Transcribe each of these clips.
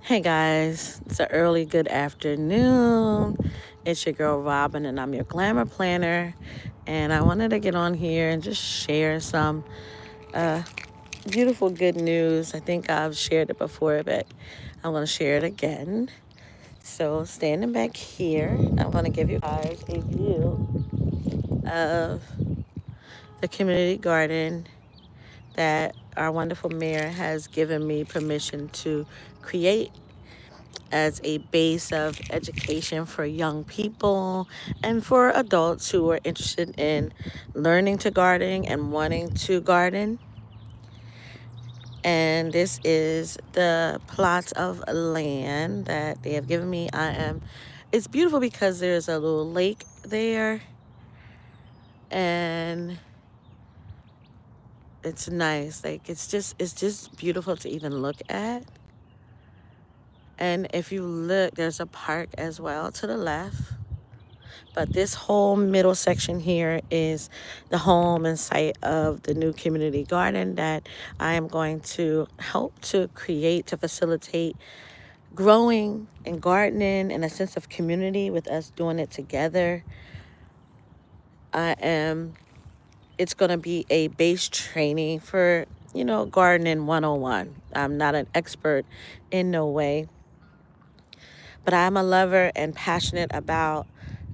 Hey guys, it's an early good afternoon. It's your girl Robin, and I'm your glamour planner. And I wanted to get on here and just share some beautiful good news. I think I've shared it before, but I'm going to share it again. So, standing back here, I'm going to give you guys a view of the community garden that our wonderful mayor has given me permission to create as a base of education for young people and for adults who are interested in learning to garden and wanting to garden. And this is the plot of land that they have given me. It's beautiful because there's a little lake there, and it's nice. Like it's just beautiful to even look at. And if you look, there's a park as well to the left. But this whole middle section here is the home and site of the new community garden that I am going to help to create to facilitate growing and gardening and a sense of community with us doing it together. I am, it's going to be a base training for, gardening 101. I'm not an expert in no way, but I'm a lover and passionate about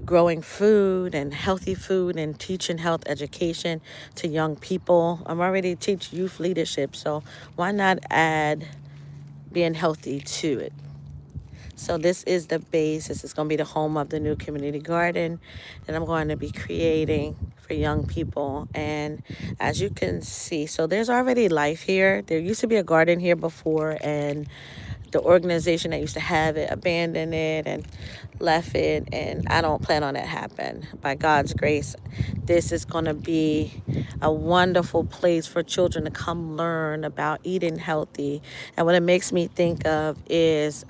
growing food and healthy food and teaching health education to young people. I'm already teach youth leadership, so why not add being healthy to it? So this is the base. This is going to be the home of the new community garden that I'm going to be creating for young people. And as you can see, so there's already life here. There used to be a garden here before, and the organization that used to have it abandoned it and left it, and I don't plan on that happen. By God's grace, this is going to be a wonderful place for children to come learn about eating healthy. And what it makes me think of is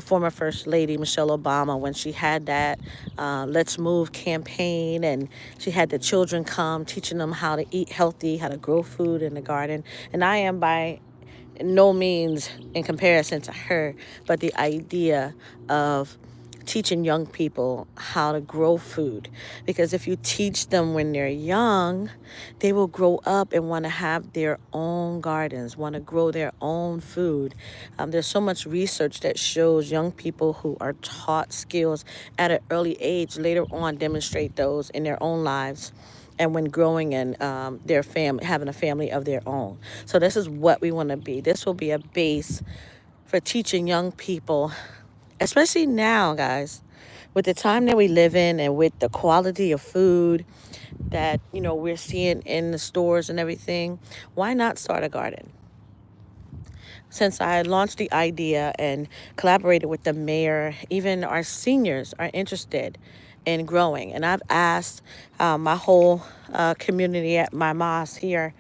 former First Lady Michelle Obama, when she had that Let's Move campaign, and she had the children come teaching them how to eat healthy, how to grow food in the garden. And I am by no means in comparison to her, but the idea of teaching young people how to grow food. Because if you teach them when they're young, they will grow up and want to have their own gardens, want to grow their own food. There's so much research that shows young people who are taught skills at an early age later on demonstrate those in their own lives and when growing and their family, having a family of their own. So this is what we want to be. This will be a base for teaching young people, especially now, guys, with the time that we live in and with the quality of food that, we're seeing in the stores and everything. Why not start a garden? Since I launched the idea and collaborated with the mayor, even our seniors are interested in growing. And I've asked my whole community at my mosque here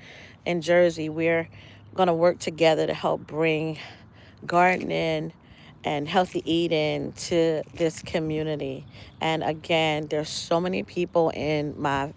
in Jersey, we're going to work together to help bring gardening and healthy eating to this community. And again, there's so many people in my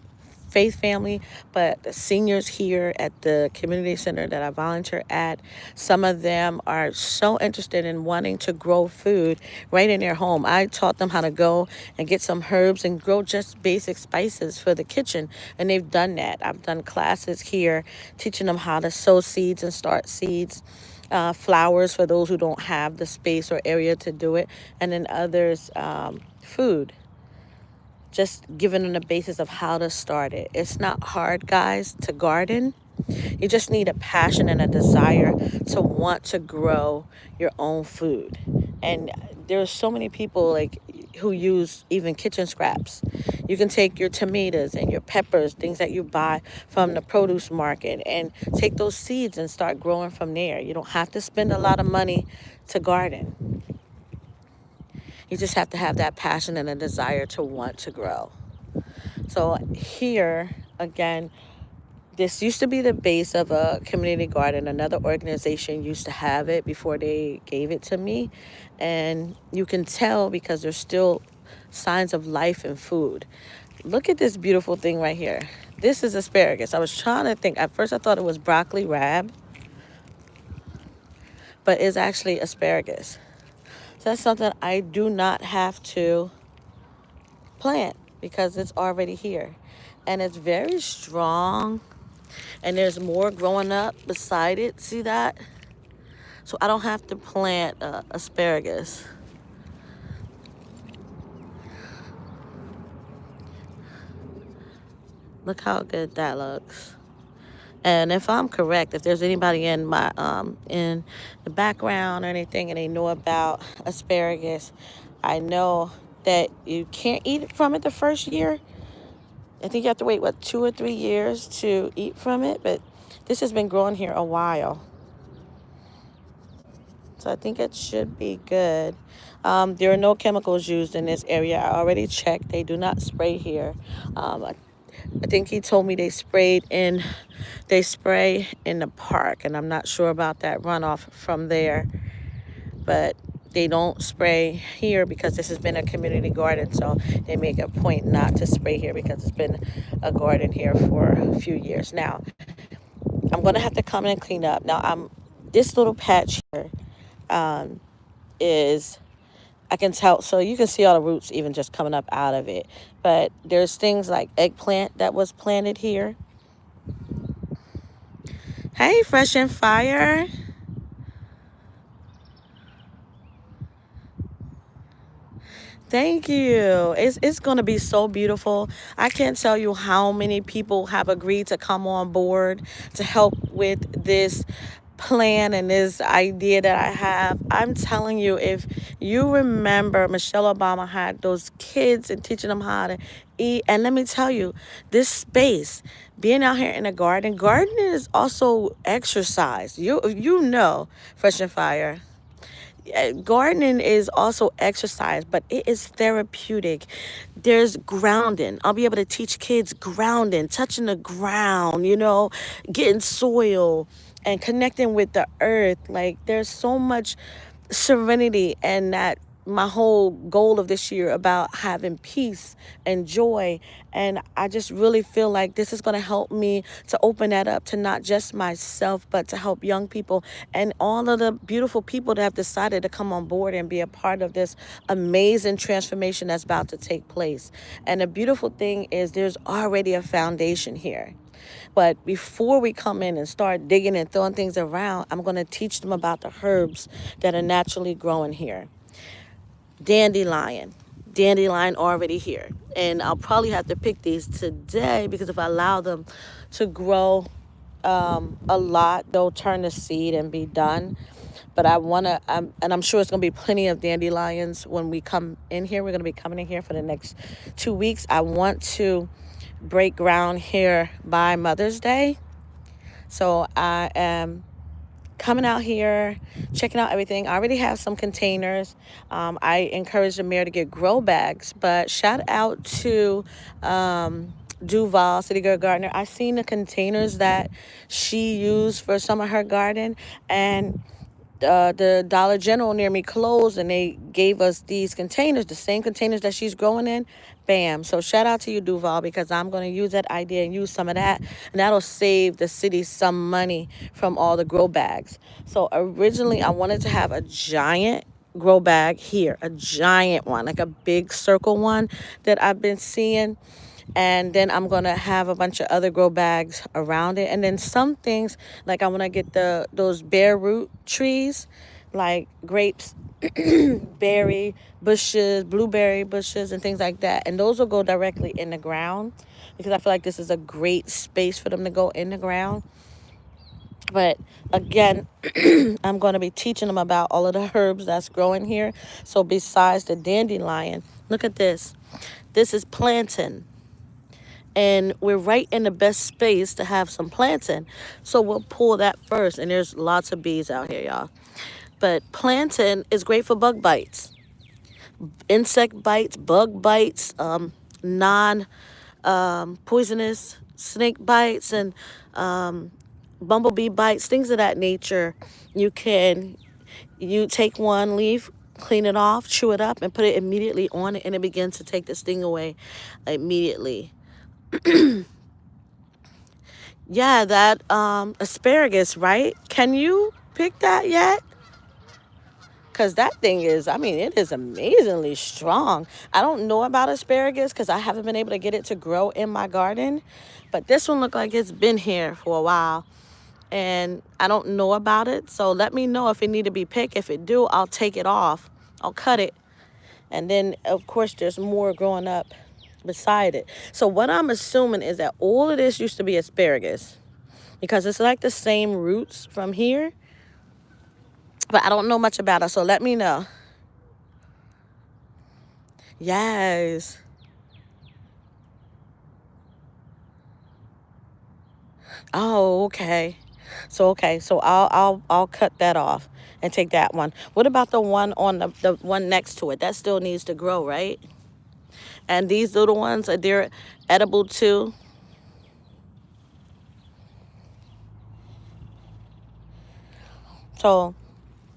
faith family, but the seniors here at the community center that I volunteer at, some of them are so interested in wanting to grow food right in their home. I taught them how to go and get some herbs and grow just basic spices for the kitchen, and they've done that. I've done classes here teaching them how to sow seeds and start seeds. Flowers for those who don't have the space or area to do it, and then others, food, just giving them the basis of how to start it. It's not hard, guys, to garden. You just need a passion and a desire to want to grow your own food. And there's so many people like who use even kitchen scraps. You can take your tomatoes and your peppers, things that you buy from the produce market, and take those seeds and start growing from there. You don't have to spend a lot of money to garden. You just have to have that passion and a desire to want to grow. So here, again, this used to be the base of a community garden. Another organization used to have it before they gave it to me. And you can tell because there's still signs of life and food. Look at this beautiful thing right here. This is asparagus. I was trying to think. At first I thought it was broccoli rab, but it's actually asparagus. So that's something I do not have to plant because it's already here. And it's very strong, and there's more growing up beside it. See that? So I don't have to plant asparagus. Look how good that looks. And if I'm correct, if there's anybody in the background or anything and they know about asparagus, I know that you can't eat from it the first year. I think you have to wait, what, 2 or 3 years to eat from it. But this has been growing here a while. So I think it should be good. There are no chemicals used in this area. I already checked. They do not spray here. I think he told me they spray in the park, and I'm not sure about that runoff from there. But they don't spray here because this has been a community garden, so they make a point not to spray here because it's been a garden here for a few years now. I'm gonna have to come in and clean up. Now, this little patch here is, I can tell, so you can see all the roots even just coming up out of it. But there's things like eggplant that was planted here. Hey, Fresh and Fire. Thank you. It's going to be so beautiful. I can't tell you how many people have agreed to come on board to help with this plan and this idea that I have. I'm telling you, if you remember, Michelle Obama had those kids and teaching them how to eat. And let me tell you, this space, being out here in the gardening is also exercise. You know, Fresh and Fire. Gardening is also exercise, but it is therapeutic. There's grounding. I'll be able to teach kids grounding, touching the ground, getting soil and connecting with the earth. Like, there's so much serenity, and that my whole goal of this year about having peace and joy. And I just really feel like this is going to help me to open that up to not just myself, but to help young people and all of the beautiful people that have decided to come on board and be a part of this amazing transformation that's about to take place. And the beautiful thing is there's already a foundation here. But before we come in and start digging and throwing things around, I'm going to teach them about the herbs that are naturally growing here. Dandelion. Dandelion already here. And I'll probably have to pick these today because if I allow them to grow a lot, they'll turn to seed and be done. But and I'm sure it's going to be plenty of dandelions when we come in here. We're going to be coming in here for the next 2 weeks. I want to break ground here by Mother's Day. So I am coming out here, checking out everything. I already have some containers. I encourage the mayor to get grow bags, but shout out to Duval, City Girl Gardener. I've seen the containers that she used for some of her garden, and the Dollar General near me closed, and they gave us these containers, the same containers that she's growing in. Bam. So shout out to you, Duval, because I'm going to use that idea and use some of that, and that'll save the city some money from all the grow bags. So originally I wanted to have a giant grow bag here, a giant one, like a big circle one that I've been seeing. And then I'm going to have a bunch of other grow bags around it. And then some things, like I want to get those bare root trees, like grapes, berry bushes, blueberry bushes, and things like that. And those will go directly in the ground because I feel like this is a great space for them to go in the ground. But again, I'm going to be teaching them about all of the herbs that's growing here. So besides the dandelion, look at this. This is plantain. And we're right in the best space to have some plantain. So we'll pull that first. And there's lots of bees out here, y'all. But plantain is great for bug bites. Insect bites, bug bites, non-poisonous snake bites, and bumblebee bites, things of that nature. You take one leaf, clean it off, chew it up, and put it immediately on it, and it begins to take the sting away immediately. Yeah, that asparagus, right? Can you pick that yet? because that thing is, I mean, it is amazingly strong. I don't know about asparagus because I haven't been able to get it to grow in my garden. But this one looked like it's been here for a while. And I don't know about it. So let me know if it need to be picked. If it do, I'll take it off. I'll cut it. And then, of course, there's more growing up beside it. So what I'm assuming is that all of this used to be asparagus, because it's like the same roots from here. But I don't know much about it, so let me know. Yes. Oh, okay. So I'll cut that off and take that one. What about the one on the one next to it? That still needs to grow, right? And these little ones, they're edible too. So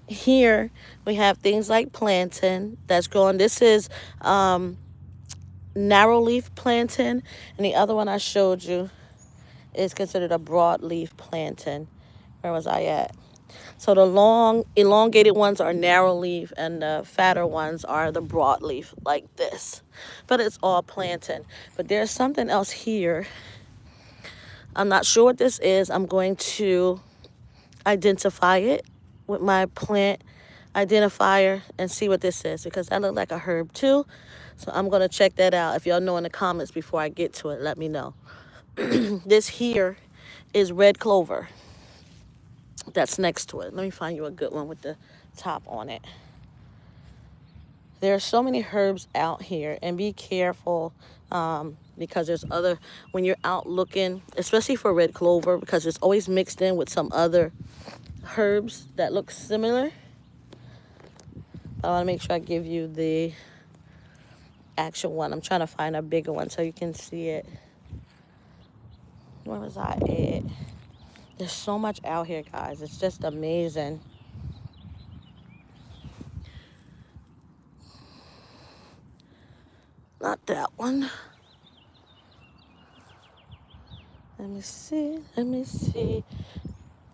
here we have things like plantain that's growing. This is narrow leaf plantain, and the other one I showed you is considered a broadleaf plantain. Where was I at? So the long, elongated ones are narrow leaf, and the fatter ones are the broadleaf, like this. But it's all plantain. But there's something else here. I'm not sure what this is. I'm going to identify it with my plant identifier and see what this is, because that looked like a herb too. So I'm going to check that out. If y'all know in the comments before I get to it, let me know. This here is red clover that's next to it. Let me find you a good one with the top on it. There are so many herbs out here, and be careful because there's other, when you're out looking, especially for red clover, because it's always mixed in with some other herbs that look similar. I want to make sure I give you the actual one. I'm trying to find a bigger one so you can see it. Where was I at? There's so much out here, guys. It's just amazing. Not that one. Let me see. Let me see.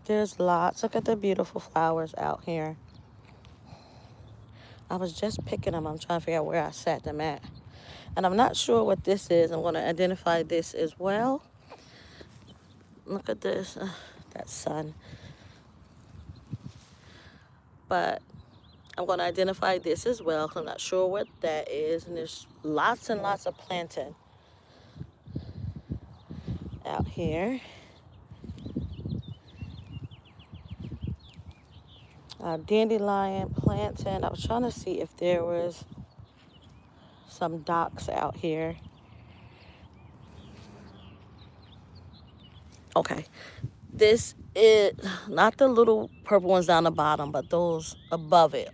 There's lots. Look at the beautiful flowers out here. I was just picking them. I'm trying to figure out where I sat them at. And I'm not sure what this is. I'm going to identify this as well. Look at this. That sun. But I'm going to identify this as well, because I'm not sure what that is. And there's lots and lots of plantain out here. Dandelion, plantain. I was trying to see if there was some docks out here. Okay. This is not the little purple ones down the bottom, but those above it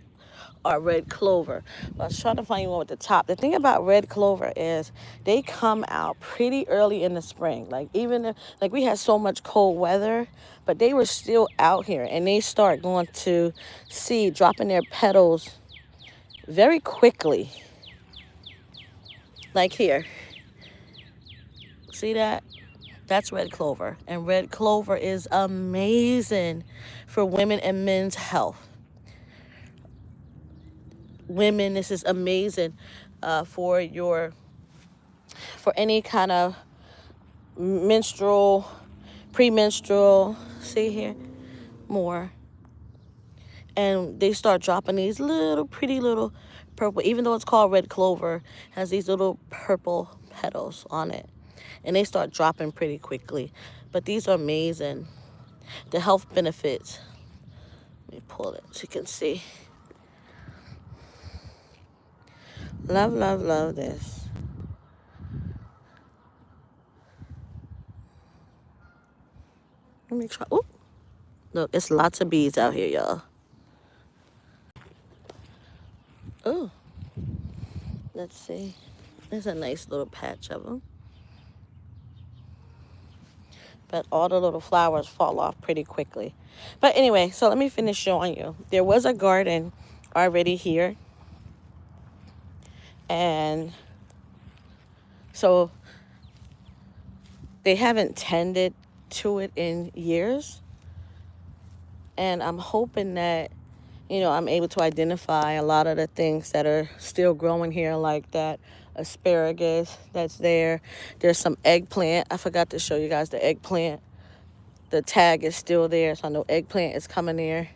are red clover. I was trying to find you one with the top. The thing about red clover is they come out pretty early in the spring. Like even if, like we had so much cold weather, but they were still out here, and they start going to seed, dropping their petals very quickly. Like here. See that? That's red clover. And red clover is amazing for women and men's health. Women, this is amazing for any kind of menstrual, premenstrual. See here, more. And they start dropping these little pretty little purple, even though it's called red clover, has these little purple petals on it. And they start dropping pretty quickly. But these are amazing. The health benefits. Let me pull it so you can see. Love, love, love this. Let me try. Ooh. Look, it's lots of bees out here, y'all. Oh. Let's see. There's a nice little patch of them. But all the little flowers fall off pretty quickly. But anyway, so let me finish showing you. There was a garden already here. And so they haven't tended to it in years. And I'm hoping that I'm able to identify a lot of the things that are still growing here, like that asparagus that's there. There's some eggplant. I forgot to show you guys the eggplant. The tag is still there, so I know eggplant is coming there.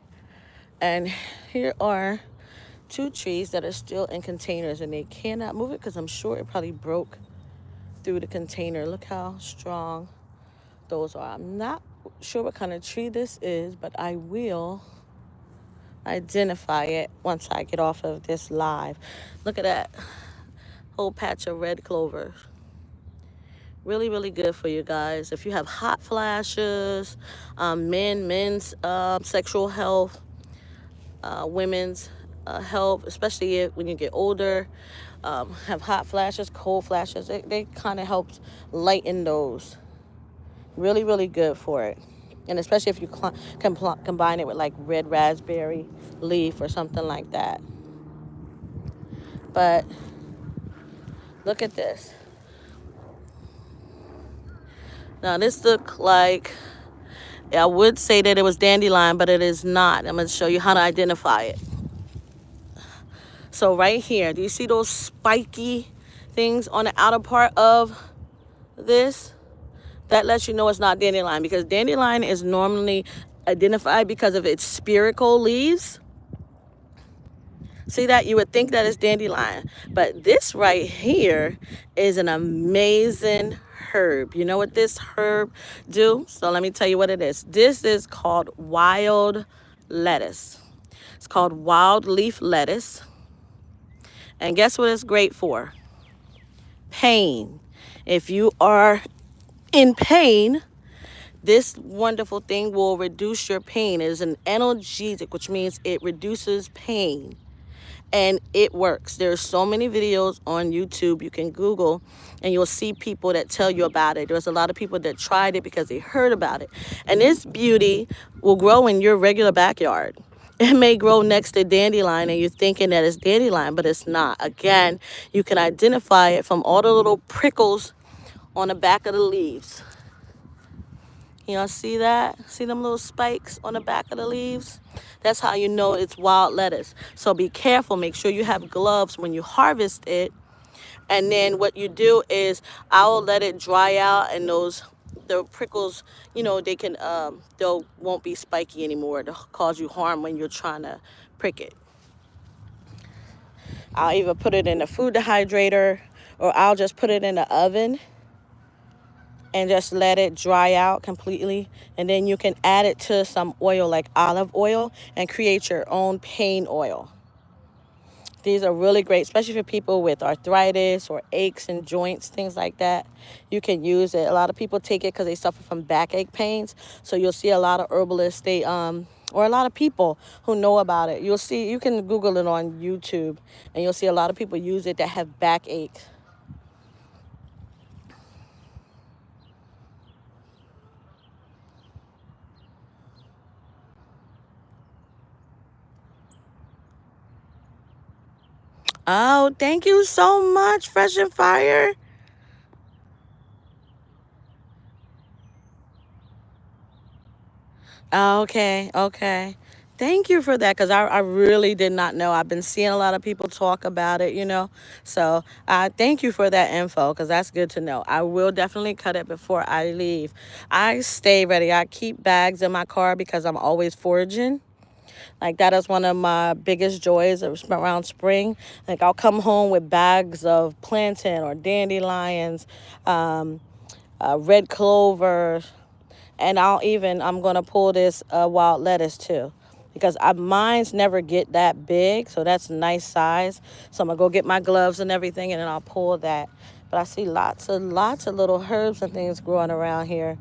And here are two trees that are still in containers, and they cannot move it because I'm sure it probably broke through the container. Look how strong those are. I'm not sure what kind of tree this is, but I will identify it once I get off of this live. Look at that whole patch of red clover. Really, really good for you guys. If you have hot flashes, men's sexual health, women's health, especially when you get older, have hot flashes, cold flashes, they kind of help lighten those. Really, really good for it. And especially if you combine it with like red raspberry leaf or something like that. But look at this. Now this look like, I would say that it was dandelion, but it is not. I'm going to show you how to identify it. So right here, do you see those spiky things on the outer part of this? That lets you know it's not dandelion, because dandelion is normally identified because of its spherical leaves. See that? You would think that it's dandelion. But this right here is an amazing herb. You know what this herb do? So let me tell you what it is. This is called wild lettuce. It's called wild leaf lettuce. And guess what it's great for? Pain. If you are in pain, this wonderful thing will reduce your pain. It is an analgesic, which means it reduces pain. And it works. There's so many videos on YouTube you can Google, and you'll see people that tell you about it. There's a lot of people that tried it because they heard about it. And this beauty will grow in your regular backyard. It may grow next to dandelion, and you're thinking that it's dandelion, but it's not. Again, you can identify it from all the little prickles on the back of the leaves. See that? See them little spikes on the back of the leaves? That's how you know it's wild lettuce. So be careful. Make sure you have gloves when you harvest it. And then what you do is I'll let it dry out, and the prickles, they won't be spiky anymore to cause you harm when you're trying to prick it. I'll either put it in a food dehydrator, or I'll just put it in the oven and just let it dry out completely. And then you can add it to some oil like olive oil and create your own pain oil. These are really great, especially for people with arthritis or aches and joints, things like that. You can use it. A lot of people take it because they suffer from backache pains. So you'll see a lot of herbalists, or a lot of people who know about it. You can Google it on YouTube, and you'll see a lot of people use it that have backache. Oh, thank you so much, Fresh and Fire. Okay, okay. Thank you for that, because I really did not know. I've been seeing a lot of people talk about it. So thank you for that info, because that's good to know. I will definitely cut it before I leave. I stay ready. I keep bags in my car because I'm always foraging. Like, that is one of my biggest joys around spring. Like, I'll come home with bags of plantain or dandelions, red clover, and I'm going to pull this wild lettuce too, because mine's never get that big, so that's a nice size. So I'm going to go get my gloves and everything, and then I'll pull that. But I see lots of little herbs and things growing around here.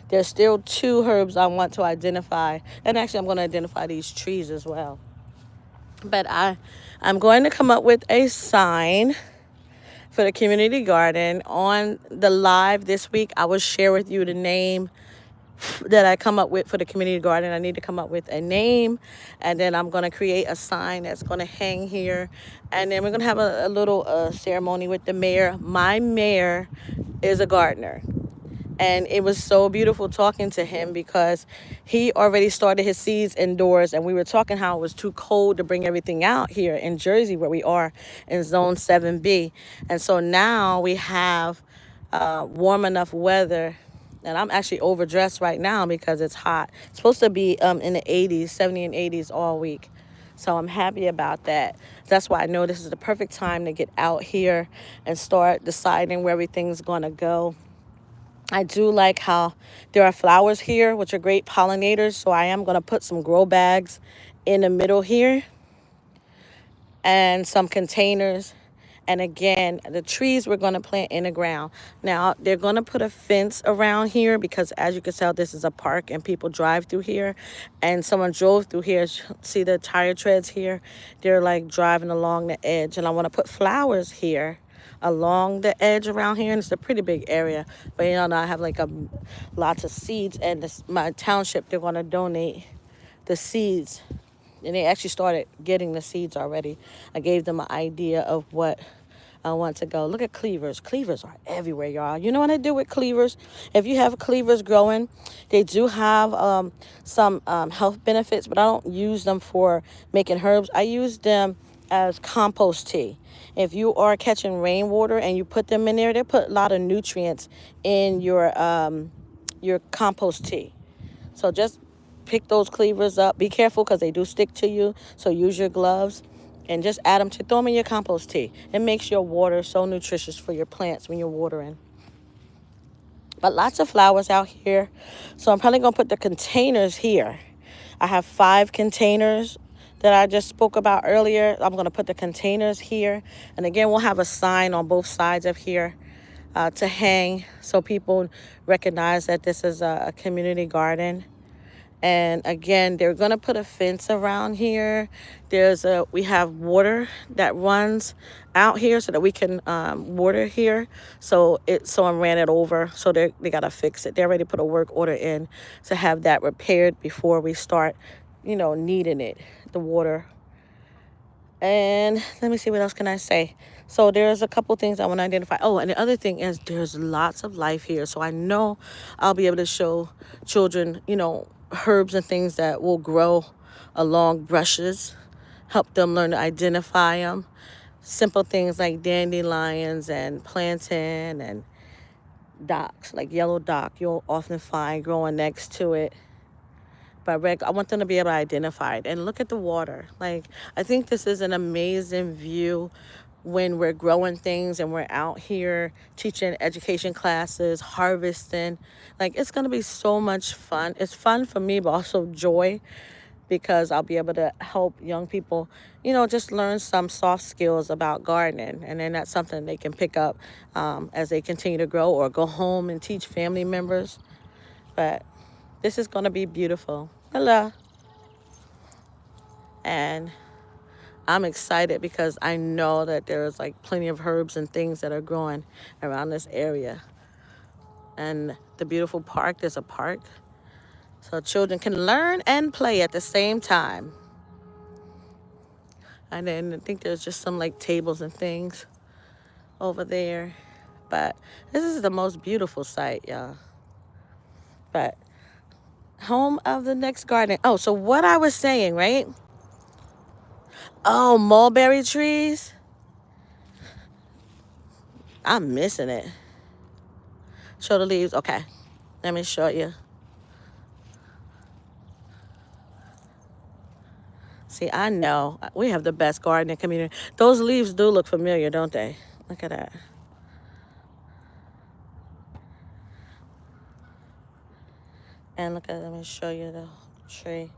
There's still two herbs I want to identify. And actually, I'm going to identify these trees as well. But I'm going to come up with a sign for the community garden. On the live this week, I will share with you the name that I come up with for the community garden. I need to come up with a name, and then I'm going to create a sign that's going to hang here. And then we're going to have a little ceremony with the mayor. My mayor is a gardener. And it was so beautiful talking to him because he already started his seeds indoors, and we were talking how it was too cold to bring everything out here in Jersey where we are in zone 7B. And so now we have warm enough weather, and I'm actually overdressed right now because it's hot. It's supposed to be in the 80s, 70 and 80s all week. So I'm happy about that. That's why I know this is the perfect time to get out here and start deciding where everything's going to go. I do like how there are flowers here, which are great pollinators. So I am going to put some grow bags in the middle here and some containers. And again, the trees we're going to plant in the ground. Now, they're going to put a fence around here because, as you can tell, this is a park and people drive through here. And someone drove through here. See the tire treads here? They're like driving along the edge. And I want to put flowers here along the edge around here. And it's a pretty big area. But, you know, I have like lots of seeds. And my township, they're going to donate the seeds, and they actually started getting the seeds already. I gave them an idea of what I want to go. Look at cleavers. Cleavers are everywhere, y'all. You know what I do with cleavers? If you have cleavers growing, they do have some health benefits, but I don't use them for making herbs. I use them as compost tea. If you are catching rainwater and you put them in there, they put a lot of nutrients in your compost tea. So just pick those cleavers up. Be careful because they do stick to you. So use your gloves and just add them throw them in your compost tea. It makes your water so nutritious for your plants when you're watering. But lots of flowers out here. So I'm probably going to put the containers here. I have 5 containers that I just spoke about earlier. I'm going to put the containers here. And again, we'll have a sign on both sides of here to hang so people recognize that this is a community garden. And again, they're going to put a fence around here. We have water that runs out here so that we can water here. So someone ran it over, so they got to fix it. They already put a work order in to have that repaired before we start, needing it, the water. And let me see, what else can I say? So there's a couple things I want to identify. Oh, and the other thing is there's lots of life here. So I know I'll be able to show children, herbs and things that will grow along brushes, help them learn to identify them. Simple things like dandelions and plantain and docks, like yellow dock, you'll often find growing next to it. But I want them to be able to identify it. And look at the water. Like, I think this is an amazing view when we're growing things and we're out here teaching education classes, harvesting. Like, it's going to be so much fun. It's fun for me, but also joy, because I'll be able to help young people, just learn some soft skills about gardening. And then that's something they can pick up as they continue to grow, or go home and teach family members. But this is going to be beautiful. Hello. And I'm excited because I know that there's like plenty of herbs and things that are growing around this area. And the beautiful park, there's a park, so children can learn and play at the same time. And then I think there's just some like tables and things over there. But this is the most beautiful site, y'all. But home of the next garden. Oh, so what I was saying, right? Oh, mulberry trees. I'm missing it. Show the leaves. Okay. Let me show you. See, I know. We have the best gardening community. Those leaves do look familiar, don't they? Look at that. And let me show you the tree.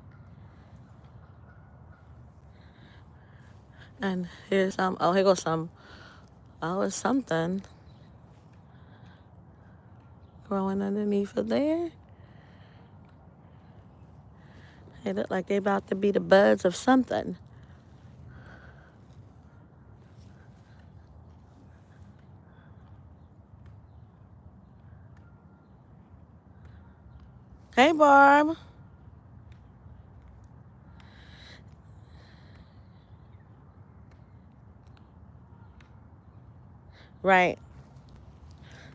And here's some. Oh, here goes some. Oh, it's something growing underneath of there. They look like they about to be the buds of something. Hey, Barb. Right.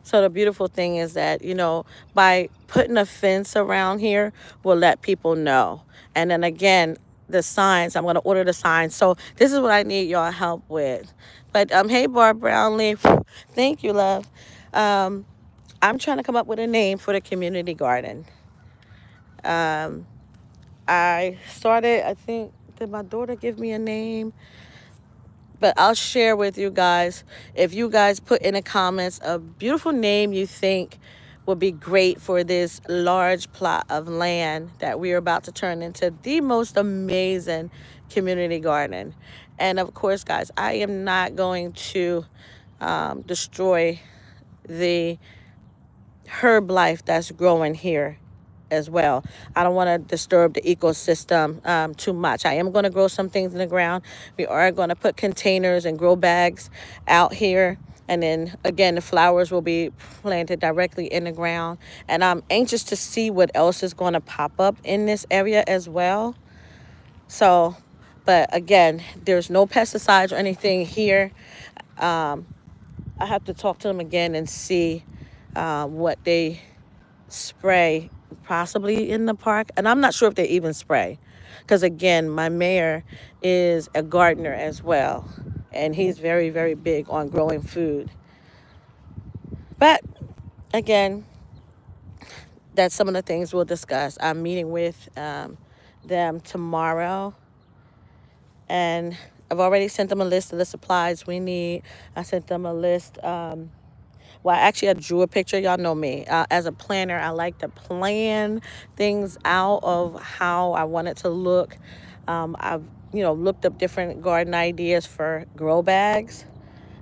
So the beautiful thing is that, you know, by putting a fence around here, we'll let people know. And then again, the signs, I'm going to order the signs. So this is what I need y'all help with. But hey, Barb Brownlee, thank you, love. Um, I'm trying to come up with a name for the community garden. I started, I think, did my daughter give me a name? But I'll share with you guys. If you guys put in the comments a beautiful name you think would be great for this large plot of land that we are about to turn into the most amazing community garden. And of course, guys, I am not going to destroy the herb life that's growing here as well. I don't want to disturb the ecosystem too much. I am going to grow some things in the ground. We are going to put containers and grow bags out here. And then again, the flowers will be planted directly in the ground. And I'm anxious to see what else is going to pop up in this area as well. So, but again, there's no pesticides or anything here. I have to talk to them again and see what they spray possibly in the park. And I'm not sure if they even spray. Because again, my mayor is a gardener as well. And he's very, very big on growing food. But again, that's some of the things we'll discuss. I'm meeting with them tomorrow. And I've already sent them a list of the supplies we need. I sent them a list. Well, actually, I drew a picture. Y'all know me. As a planner, I like to plan things out of how I want it to look. I've, you know, looked up different garden ideas for grow bags.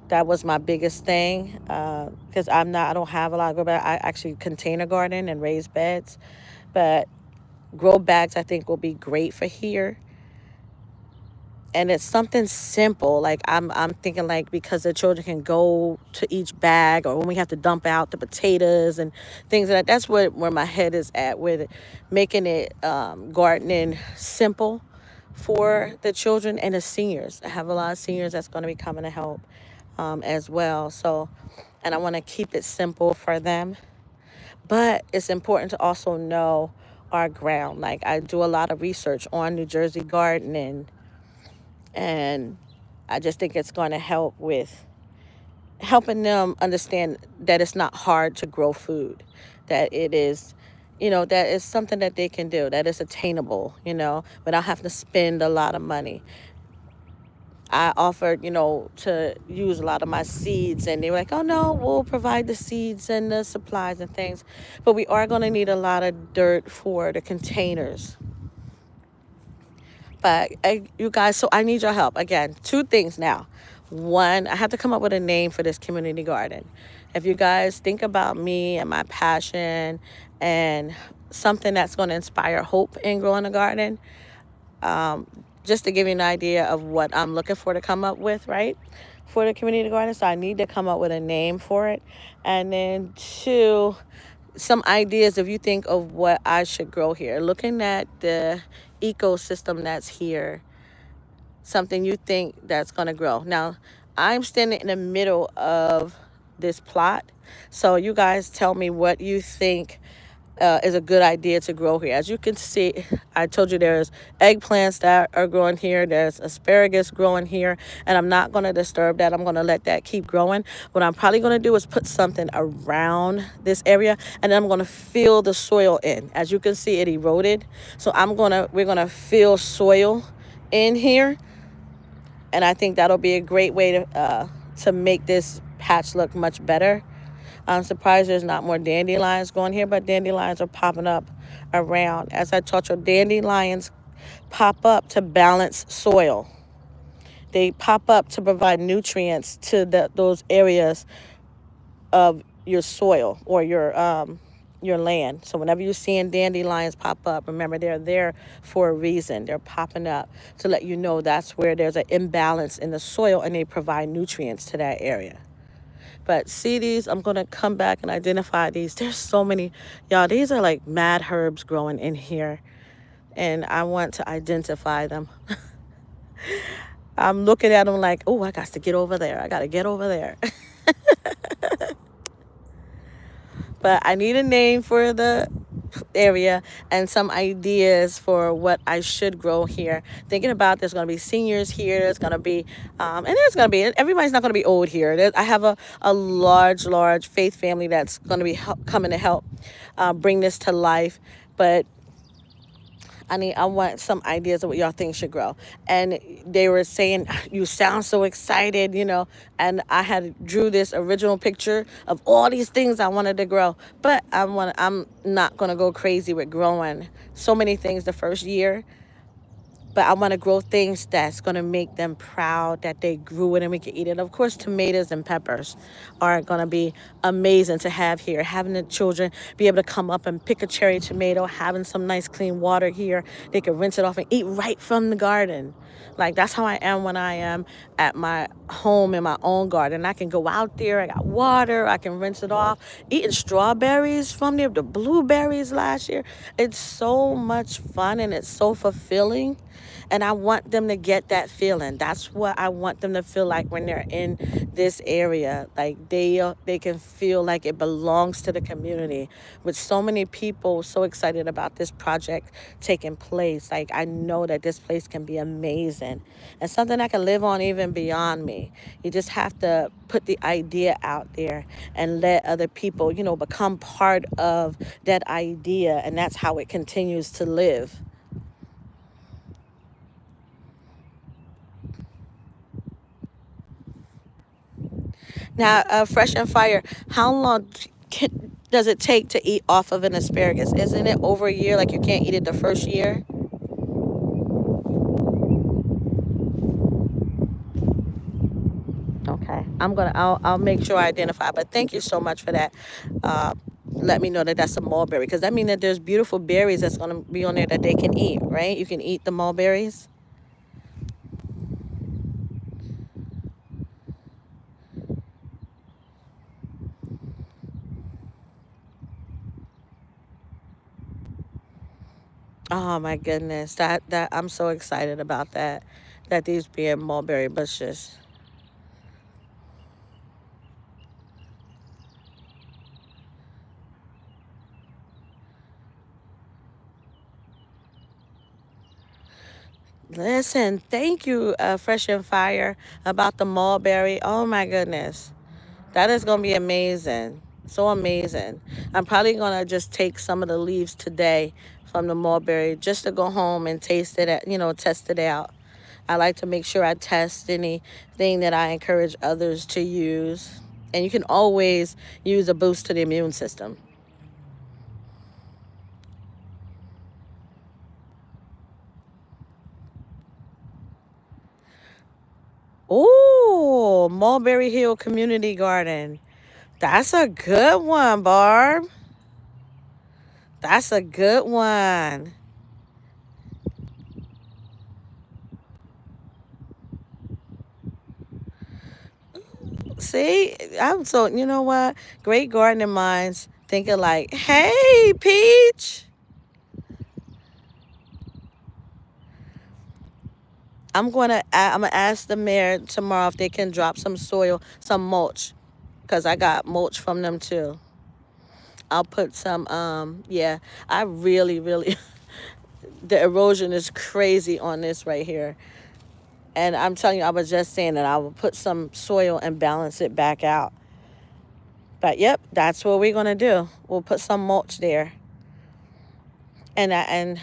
That was my biggest thing because I don't have a lot of grow bags. I actually container garden and raise beds. But grow bags, I think, will be great for here. And it's something simple. Like I'm thinking, like, because the children can go to each bag, or when we have to dump out the potatoes and things like that. That's where my head is at with it, making it gardening simple for the children and the seniors. I have a lot of seniors that's going to be coming to help as well. So, and I want to keep it simple for them. But it's important to also know our ground. Like, I do a lot of research on New Jersey gardening, and I just think it's going to help with helping them understand that it's not hard to grow food, that it is, you know, that it's something that they can do, that is attainable, you know, without having to spend a lot of money. I offered, you know, to use a lot of my seeds, and they were like, oh no, we'll provide the seeds and the supplies and things. But we are going to need a lot of dirt for the containers. But you guys, so I need your help. Again, two things now. One, I have to come up with a name for this community garden. If you guys think about me and my passion and something that's going to inspire hope in growing a garden, just to give you an idea of what I'm looking for to come up with, right, for the community garden. So I need to come up with a name for it. And then two, some ideas if you think of what I should grow here. Looking at the ecosystem that's here, something you think that's going to grow. Now, I'm standing in the middle of this plot. So you guys tell me what you think is a good idea to grow here. As you can see, I told you there's eggplants that are growing here. There's asparagus growing here. And I'm not going to disturb that. I'm going to let that keep growing. What I'm probably going to do is put something around this area. And then I'm going to fill the soil in. As you can see, it eroded. So we're going to fill soil in here. And I think that'll be a great way to make this patch look much better. I'm surprised there's not more dandelions going here, but dandelions are popping up around. As I taught you, dandelions pop up to balance soil. They pop up to provide nutrients to those areas of your soil or your land. So whenever you're seeing dandelions pop up, remember they're there for a reason. They're popping up to let you know that's where there's an imbalance in the soil, and they provide nutrients to that area. But see these, I'm going to come back and identify these. There's so many. Y'all, these are like mad herbs growing in here. And I want to identify them. I'm looking at them like, oh, I got to get over there. I got to get over there. But I need a name for the area and some ideas for what I should grow here. Thinking about there's going to be seniors here. There's going to be, and there's going to be, everybody's not going to be old here. I have a large faith family that's going to be coming to help bring this to life. But I want some ideas of what y'all think should grow. And they were saying, you sound so excited, and I had drew this original picture of all these things I wanted to grow. But I'm not gonna go crazy with growing so many things the first year, but I want to grow things that's going to make them proud that they grew it and we can eat it. Of course, tomatoes and peppers are going to be amazing to have here. Having the children be able to come up and pick a cherry tomato, having some nice clean water here. They can rinse it off and eat right from the garden. Like, that's how I am when I am at my home in my own garden. I can go out there, I got water, I can rinse it off. Eating strawberries from there, the blueberries last year. It's so much fun and it's so fulfilling. And I want them to get that feeling. That's what I want them to feel like when they're in this area. Like they can feel like it belongs to the community. With so many people so excited about this project taking place, like I know that this place can be amazing and something that can live on even beyond me. You just have to put the idea out there and let other people, become part of that idea, and that's how it continues to live. Now, Fresh and Fire, how long does it take to eat off of an asparagus? Isn't it over a year? Like you can't eat it the first year? Okay, I'll make sure I identify. But thank you so much for that. Let me know that that's a mulberry, because that means that there's beautiful berries that's gonna be on there that they can eat, right? You can eat the mulberries. Oh my goodness, that I'm so excited about that. That these being mulberry bushes. Listen, thank you, Fresh and Fire, about the mulberry. Oh my goodness. That is going to be amazing. So amazing. I'm probably going to just take some of the leaves today from the mulberry just to go home and taste it, test it out. I like to make sure I test anything that I encourage others to use. And you can always use a boost to the immune system. Ooh, Mulberry Hill Community Garden. That's a good one, Barb. That's a good one. See, I'm so, you know what? Great gardening minds thinking like, hey, Peach, I'm gonna ask the mayor tomorrow if they can drop some soil, some mulch, because I got mulch from them too. I'll put some, yeah, I really, the erosion is crazy on this right here. And I'm telling you, I was just saying that I will put some soil and balance it back out. But yep, that's what we're gonna do. We'll put some mulch there. And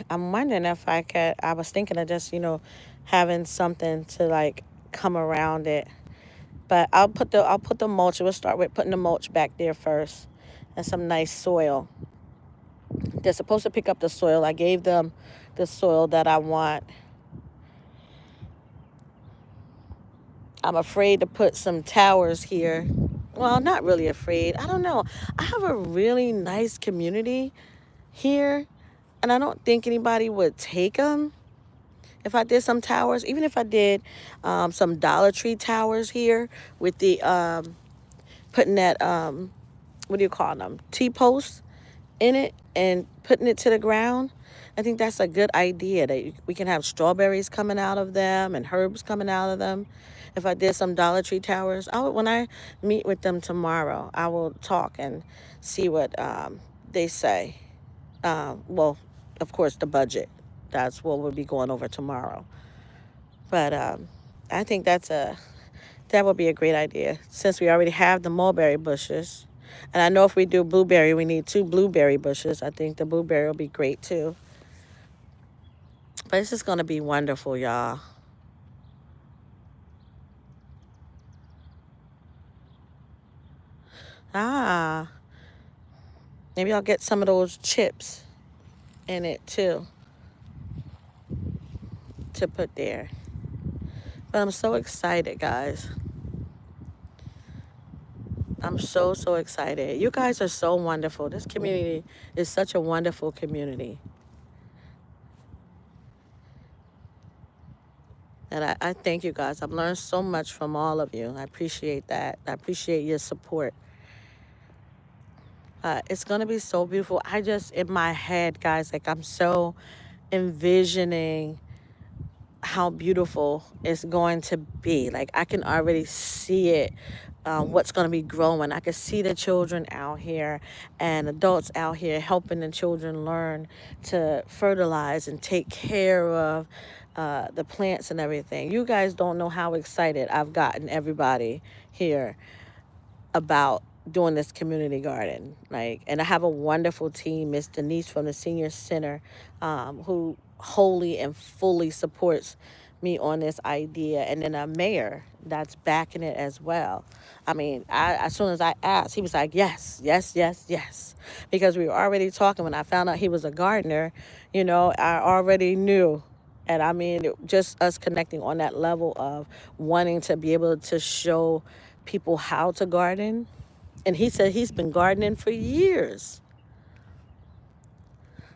I'm wondering if I could. I was thinking of just having something to like come around it. But I'll put the mulch. We'll start with putting the mulch back there first, and some nice soil. They're supposed to pick up the soil. I gave them the soil that I want. I'm afraid to put some towers here. Well, not really afraid. I don't know. I have a really nice community here, and I don't think anybody would take them if I did some towers. Even if I did some Dollar Tree towers here with the putting that what do you call them, T-posts in it and putting it to the ground. I think that's a good idea that we can have strawberries coming out of them and herbs coming out of them. If I did some Dollar Tree towers, when I meet with them tomorrow, I will talk and see what they say. Well, of course, the budget. That's what we'll be going over tomorrow. But I think that would be a great idea since we already have the mulberry bushes. And I know if we do blueberry, we need 2 blueberry bushes. I think the blueberry will be great too. But it's just going to be wonderful, y'all. Ah, maybe I'll get some of those chips in it too to put there. But I'm so excited, guys. I'm so, so excited. You guys are so wonderful. This community is such a wonderful community. And I thank you guys. I've learned so much from all of you. I appreciate that. I appreciate your support. It's going to be so beautiful. I just, in my head, guys, like I'm so envisioning how beautiful it's going to be. Like I can already see it, what's going to be growing. I can see the children out here and adults out here helping the children learn to fertilize and take care of the plants and everything. You guys don't know how excited I've gotten everybody here about doing this community garden. Like, and I have a wonderful team, Miss Denise from the Senior Center, who wholly and fully supports me on this idea, and then a mayor that's backing it as well. I mean, as soon as I asked, he was like, yes, yes, yes, yes, because we were already talking. When I found out he was a gardener, I already knew. And I mean, just us connecting on that level of wanting to be able to show people how to garden. And he said he's been gardening for years.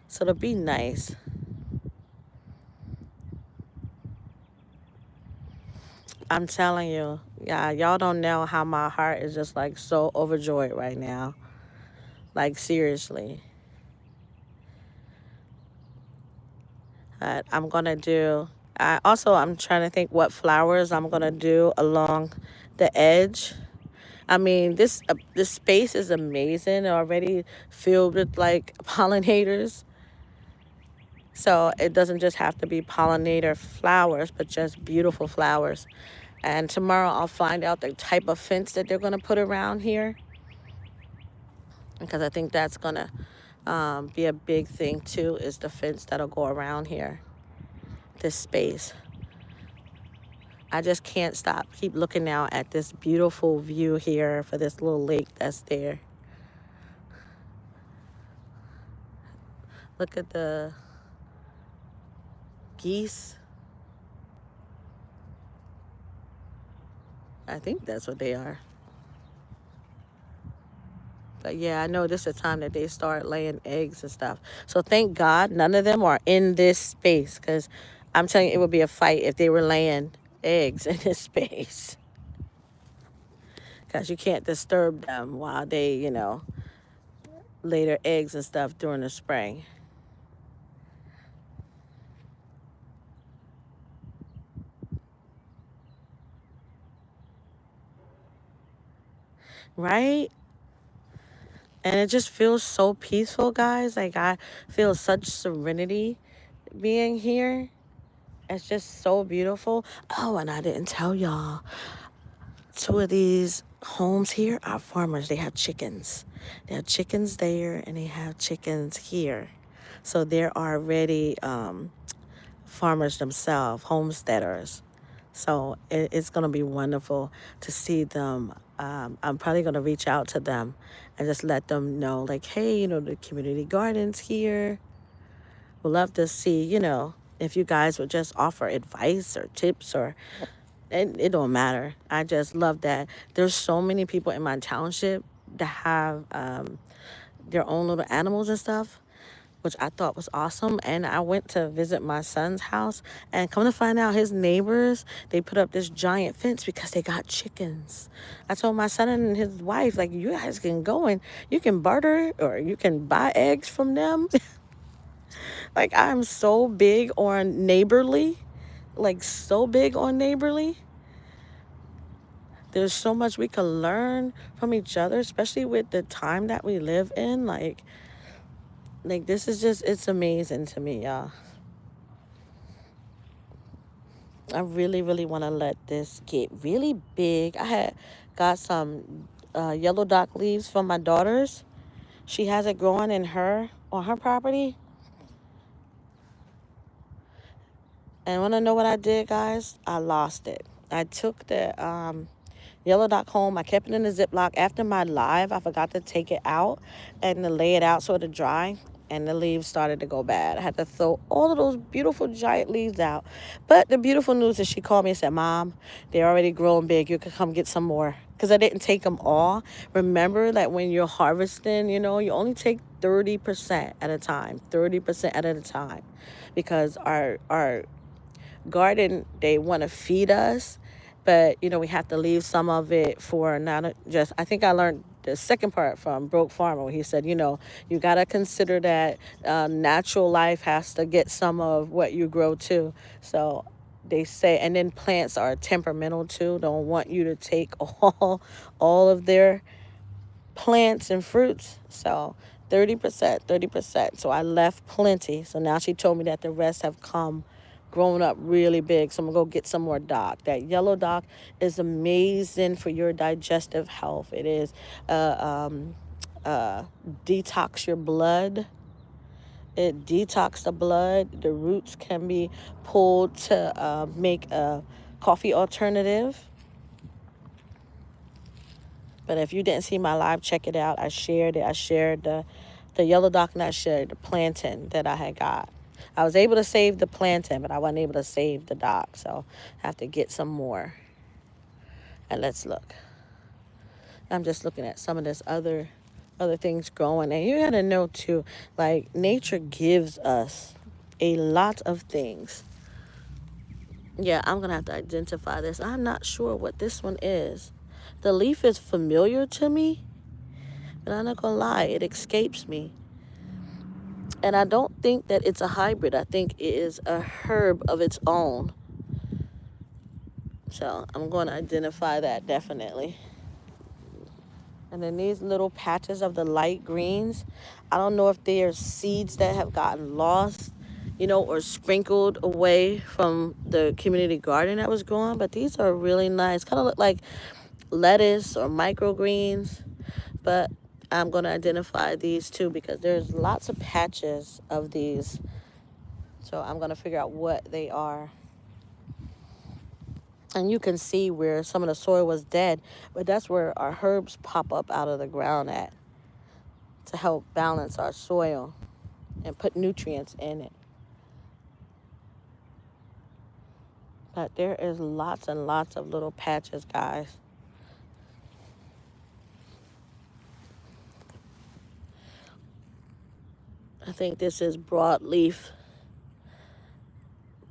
So it'll be nice. I'm telling you, yeah, y'all don't know how my heart is just like so overjoyed right now. Like, seriously. I'm going to do, I'm trying to think what flowers I'm going to do along the edge. I mean, this space is amazing, already filled with like pollinators. So it doesn't just have to be pollinator flowers, but just beautiful flowers. And tomorrow I'll find out the type of fence that they're going to put around here, because I think that's going to be a big thing too, is the fence that'll go around here, this space. I just can't stop. Keep looking now at this beautiful view here for this little lake that's there. Look at the geese. I think that's what they are. But yeah, I know this is the time that they start laying eggs and stuff. So thank God none of them are in this space, because I'm telling you, it would be a fight if they were laying eggs in this space. Because you can't disturb them while they, lay their eggs and stuff during the spring. Right? And it just feels so peaceful, guys. Like I feel such serenity being here. It's just so beautiful. Oh, and I didn't tell y'all. 2 of these homes here are farmers. They have chickens. They have chickens there and they have chickens here. So they're already farmers themselves, homesteaders. So it's going to be wonderful to see them. I'm probably going to reach out to them and just let them know, like, hey, the community gardens here. We'd love to see, if you guys would just offer advice or tips, or it don't matter. I just love that there's so many people in my township that have their own little animals and stuff, which I thought was awesome. And I went to visit my son's house, and come to find out his neighbors, they put up this giant fence because they got chickens. I told my son and his wife, like, you guys can go and you can barter or you can buy eggs from them. Like, I'm so big on neighborly, like, so big on neighborly. There's so much we can learn from each other, especially with the time that we live in. Like this is just, it's amazing to me, y'all. I really, really want to let this get really big. I had got some yellow dock leaves from my daughter's. She has it growing in her on her property. And want to know what I did, guys? I lost it. I took the yellow dock home. I kept it in the Ziploc. After my live, I forgot to take it out and to lay it out so to dry. And the leaves started to go bad. I had to throw all of those beautiful giant leaves out. But the beautiful news is she called me and said, Mom, they're already growing big. You could come get some more. Because I didn't take them all. Remember that when you're harvesting, you only take 30% at a time. 30% at a time. Because our garden, they want to feed us, but we have to leave some of it for not just, I think I learned the second part from Broke Farmer, where he said, you got to consider that natural life has to get some of what you grow too. So they say, and then plants are temperamental too, don't want you to take all of their plants and fruits. So 30%, 30%. So I left plenty. So now she told me that the rest have grown up really big. So I'm going to go get some more dock. That yellow dock is amazing for your digestive health. It is detox your blood. It detox the blood. The roots can be pulled to make a coffee alternative. But if you didn't see my live, check it out. I shared it. I shared the yellow dock, and I shared the plantain that I had got. I was able to save the plantain, but I wasn't able to save the dock. So I have to get some more. And let's look. I'm just looking at some of this other things growing. And you got to know, too, like, nature gives us a lot of things. Yeah, I'm going to have to identify this. I'm not sure what this one is. The leaf is familiar to me, but I'm not going to lie, it escapes me. And I don't think that it's a hybrid. I think it is a herb of its own. So I'm going to identify that definitely. And then these little patches of the light greens, I don't know if they are seeds that have gotten lost, or sprinkled away from the community garden that was growing. But these are really nice. Kind of look like lettuce or microgreens. But I'm going to identify these too, because there's lots of patches of these. So I'm going to figure out what they are. And you can see where some of the soil was dead, but that's where our herbs pop up out of the ground at, to help balance our soil and put nutrients in it. But there is lots and lots of little patches, guys. I think this is broadleaf,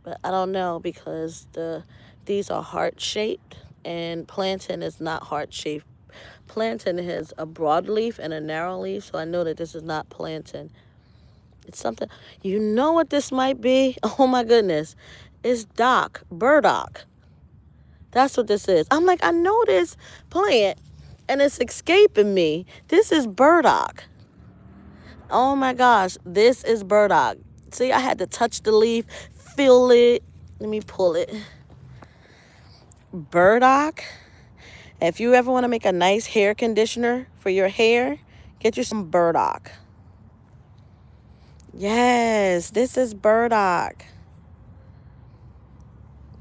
but I don't know, because these are heart-shaped, and plantain is not heart-shaped. Plantain has a broadleaf and a narrow leaf, so I know that this is not plantain. It's something, you know what this might be? Oh my goodness. It's burdock. That's what this is. I'm like, I know this plant, and it's escaping me. This is burdock. Oh my gosh, this is burdock. See, I had to touch the leaf, feel it. Let me pull it. Burdock. If you ever want to make a nice hair conditioner for your hair, get you some burdock. Yes, this is burdock.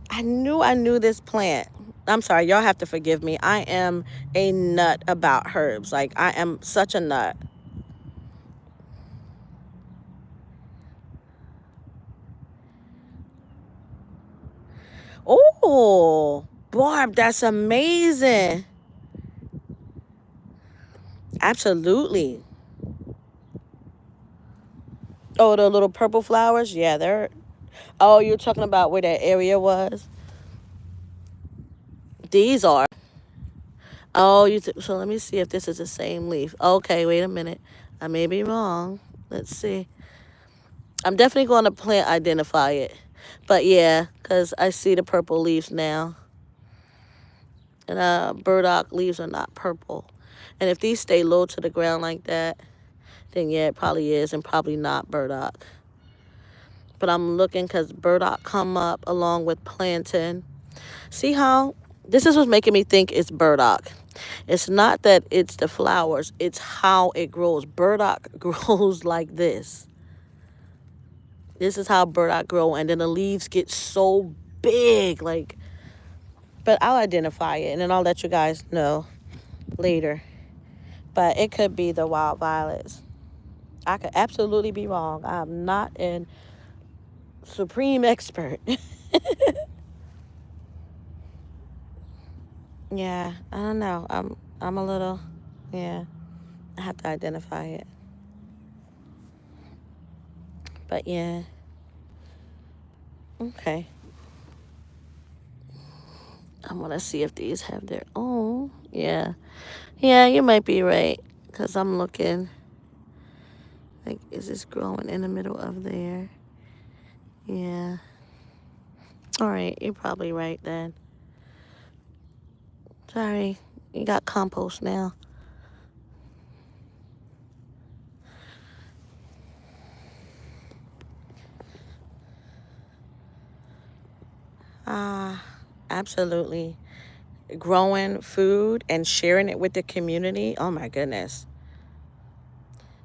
I knew this plant. I'm sorry, y'all have to forgive me. I am a nut about herbs. Like, I am such a nut. Oh, Barb, that's amazing. Absolutely. Oh, the little purple flowers? Yeah, they're... Oh, you're talking about where that area was? These are. Oh, so let me see if this is the same leaf. Okay, wait a minute. I may be wrong. Let's see. I'm definitely going to plant identify it. But yeah, because I see the purple leaves now. And burdock leaves are not purple. And if these stay low to the ground like that, then yeah, it probably is and probably not burdock. But I'm looking because burdock come up along with plantain. See how this is what's making me think it's burdock. It's not that it's the flowers, it's how it grows. Burdock grows like this. This is how burdock grow, and then the leaves get so big, like. But I'll identify it, and then I'll let you guys know later. But it could be the wild violets. I could absolutely be wrong. I'm not a supreme expert. Yeah, I don't know. I'm a little, yeah. I have to identify it. But yeah. Okay. I'm gonna see if these have their own. Yeah. Yeah, you might be right. Cause I'm looking. Like, is this growing in the middle of there? Yeah. All right, you're probably right then. Sorry, you got compost now. Ah, absolutely. Growing food and sharing it with the community. Oh my goodness.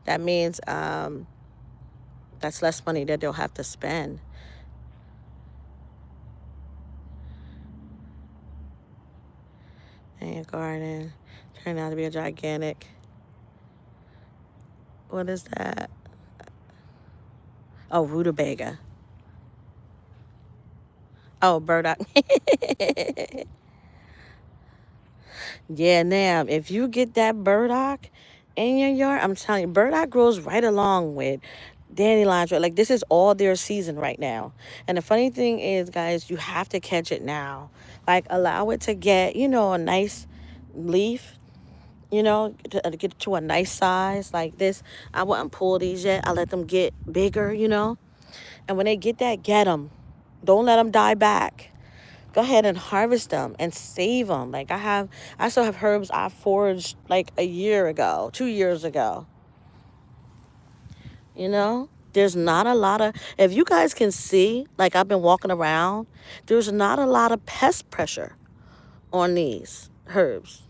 That means that's less money that they'll have to spend. And your garden turned out to be a gigantic. What is that? Oh, rutabaga. Oh, burdock. Yeah, now if you get that burdock in your yard, I'm telling you, burdock grows right along with dandelions. Like, this is all their season right now. And the funny thing is, guys, you have to catch it now. Like, allow it to get, a nice leaf. To get to a nice size like this. I wouldn't pull these yet. I let them get bigger. And when they get them. Don't let them die back. Go ahead and harvest them and save them. Like, I still have herbs I foraged like a year ago, 2 years ago. There's not a lot of, if you guys can see, like, I've been walking around, there's not a lot of pest pressure on these herbs.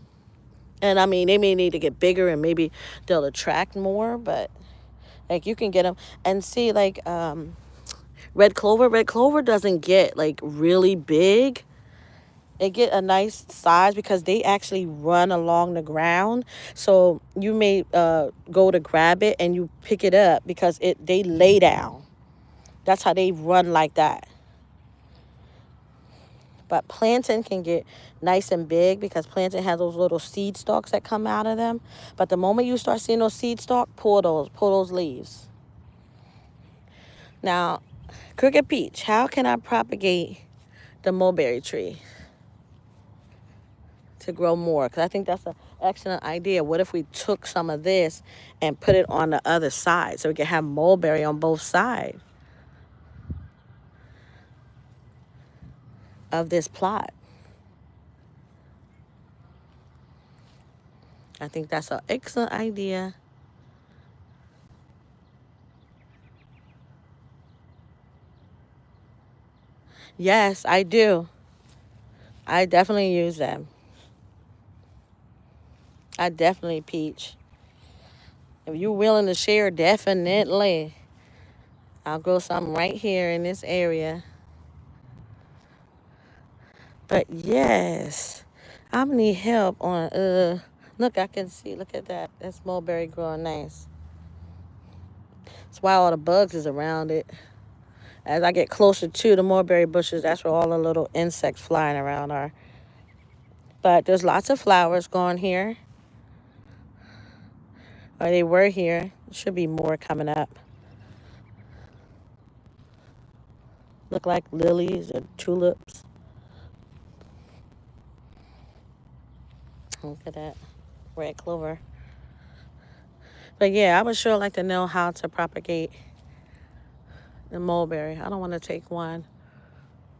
And I mean, they may need to get bigger and maybe they'll attract more, but like, you can get them and see, like, red clover. Red clover doesn't get like really big. They get a nice size because they actually run along the ground. So you may go to grab it and you pick it up because they lay down. That's how they run like that. But plantain can get nice and big because plantain has those little seed stalks that come out of them. But the moment you start seeing those seed stalks, pull those leaves. Now, Crooked Peach, how can I propagate the mulberry tree to grow more? Because I think that's an excellent idea. What if we took some of this and put it on the other side so we can have mulberry on both sides of this plot? I think that's an excellent idea. Yes, I do. I definitely use them. I definitely peach. If you're willing to share, definitely. I'll grow something right here in this area. But yes, I'm gonna need help on look, I can see, look at that. That's mulberry growing nice. That's why all the bugs is around it. As I get closer to the mulberry bushes, that's where all the little insects flying around are. But there's lots of flowers going here. Or they were here. There should be more coming up. Look like lilies or tulips. Look at that. Red clover. But yeah, I would sure like to know how to propagate The mulberry. I don't want to take one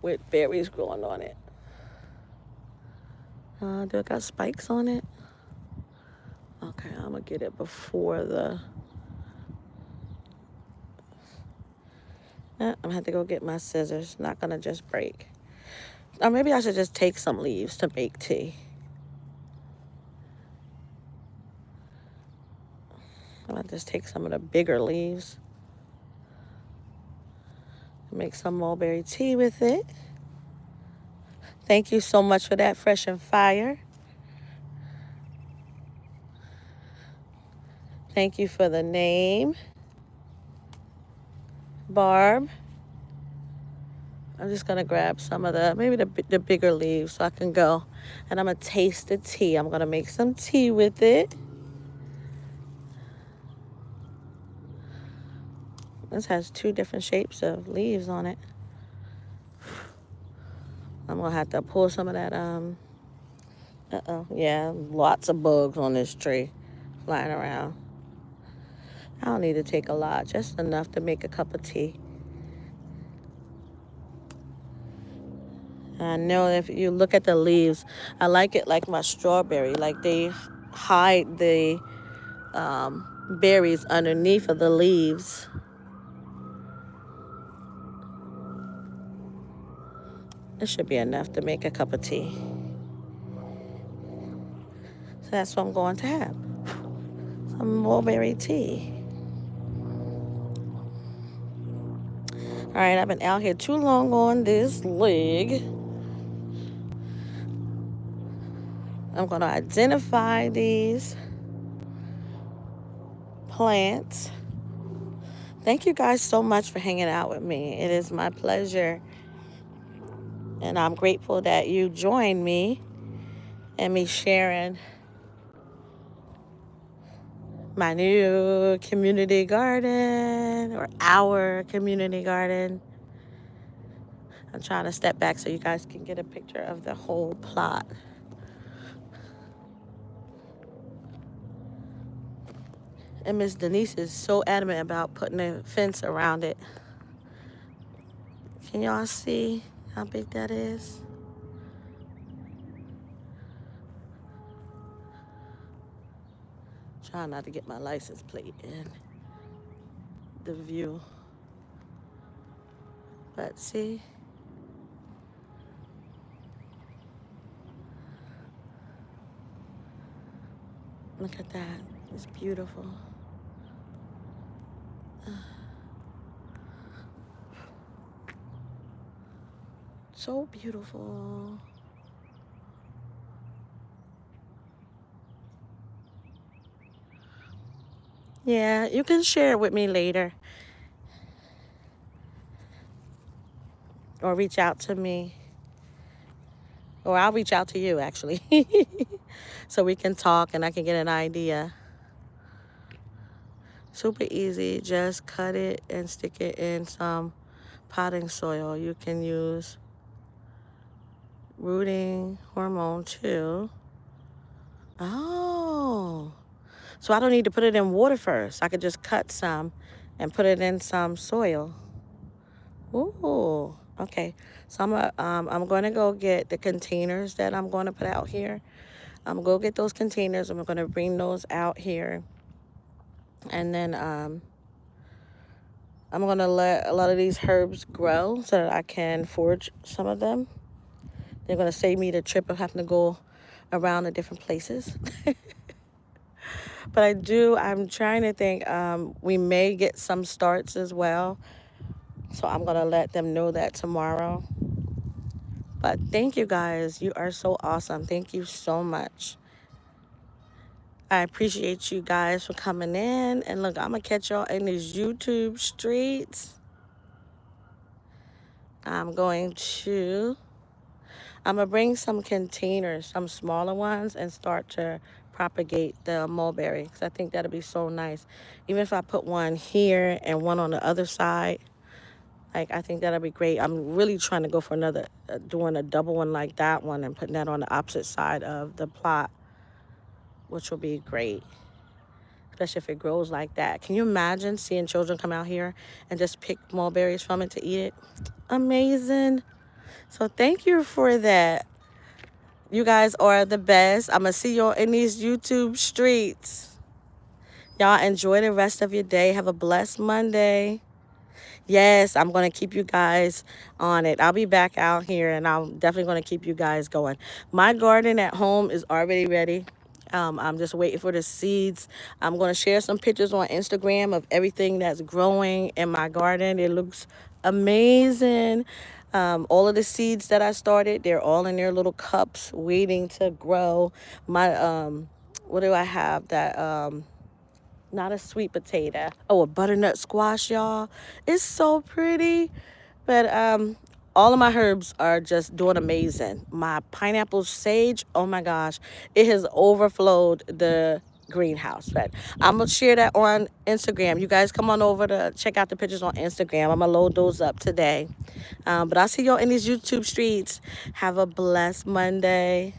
with berries growing on it. Do it got spikes on it? Okay, I'm going to get it before the... I'm going to have to go get my scissors. Not going to just break. Or maybe I should just take some leaves to make tea. I'm going to just take some of the bigger leaves. Make some mulberry tea with it. Thank you so much for that, Fresh and Fire. Thank you for the name, Barb. I'm just going to grab some of maybe the bigger leaves so I can go. And I'm going to taste the tea. I'm going to make some tea with it. This has 2 different shapes of leaves on it. I'm going to have to pull some of that, yeah, lots of bugs on this tree flying around. I don't need to take a lot, just enough to make a cup of tea. I know if you look at the leaves, I like it like my strawberry, like they hide the berries underneath of the leaves. This should be enough to make a cup of tea. So that's what I'm going to have. Some mulberry tea. All right, I've been out here too long on this leg. I'm going to identify these plants. Thank you guys so much for hanging out with me. It is my pleasure. And I'm grateful that you joined me and me sharing my new community garden, or our community garden. I'm trying to step back so you guys can get a picture of the whole plot. And Miss Denise is so adamant about putting a fence around it. Can y'all see how big that is? Trying not to get my license plate in the view. But see? Look at that. It's beautiful. So beautiful. Yeah, you can share it with me later. Or reach out to me. Or I'll reach out to you, actually. So we can talk and I can get an idea. Super easy. Just cut it and stick it in some potting soil. You can use rooting hormone too. Oh. So I don't need to put it in water first. I could just cut some and put it in some soil. Ooh. Okay. So I'm going to go get the containers that I'm going to put out here. I'm going to go get those containers. I'm going to bring those out here. And then I'm going to let a lot of these herbs grow so that I can forage some of them. They're going to save me the trip of having to go around to different places. But I'm trying to think, we may get some starts as well. So I'm going to let them know that tomorrow. But thank you guys. You are so awesome. Thank you so much. I appreciate you guys for coming in. And look, I'm going to catch y'all in these YouTube streets. I'm going to bring some containers, some smaller ones, and start to propagate the mulberry, because I think that'll be so nice. Even if I put one here and one on the other side, like, I think that'll be great. I'm really trying to go for another, doing a double one like that one and putting that on the opposite side of the plot, which will be great. especially if it grows like that. Can you imagine seeing children come out here and just pick mulberries from it to eat it? Amazing. So thank you for that. You guys are the best. I'm going to see y'all in these YouTube streets. Y'all enjoy the rest of your day. Have a blessed Monday. Yes, I'm going to keep you guys on it. I'll be back out here and I'm definitely going to keep you guys going. My garden at home is already ready. I'm just waiting for the seeds. I'm going to share some pictures on Instagram of everything that's growing in my garden. It looks amazing. All of the seeds that I started, they're all in their little cups waiting to grow. My, what do I have that, not a sweet potato. Oh, a butternut squash, y'all. It's so pretty. But all of my herbs are just doing amazing. My pineapple sage, oh my gosh, it has overflowed the greenhouse. But I'm gonna share that on Instagram. You guys come on over to check out the pictures on Instagram. I'm gonna load those up today. But I'll see y'all in these YouTube streets. Have a blessed Monday.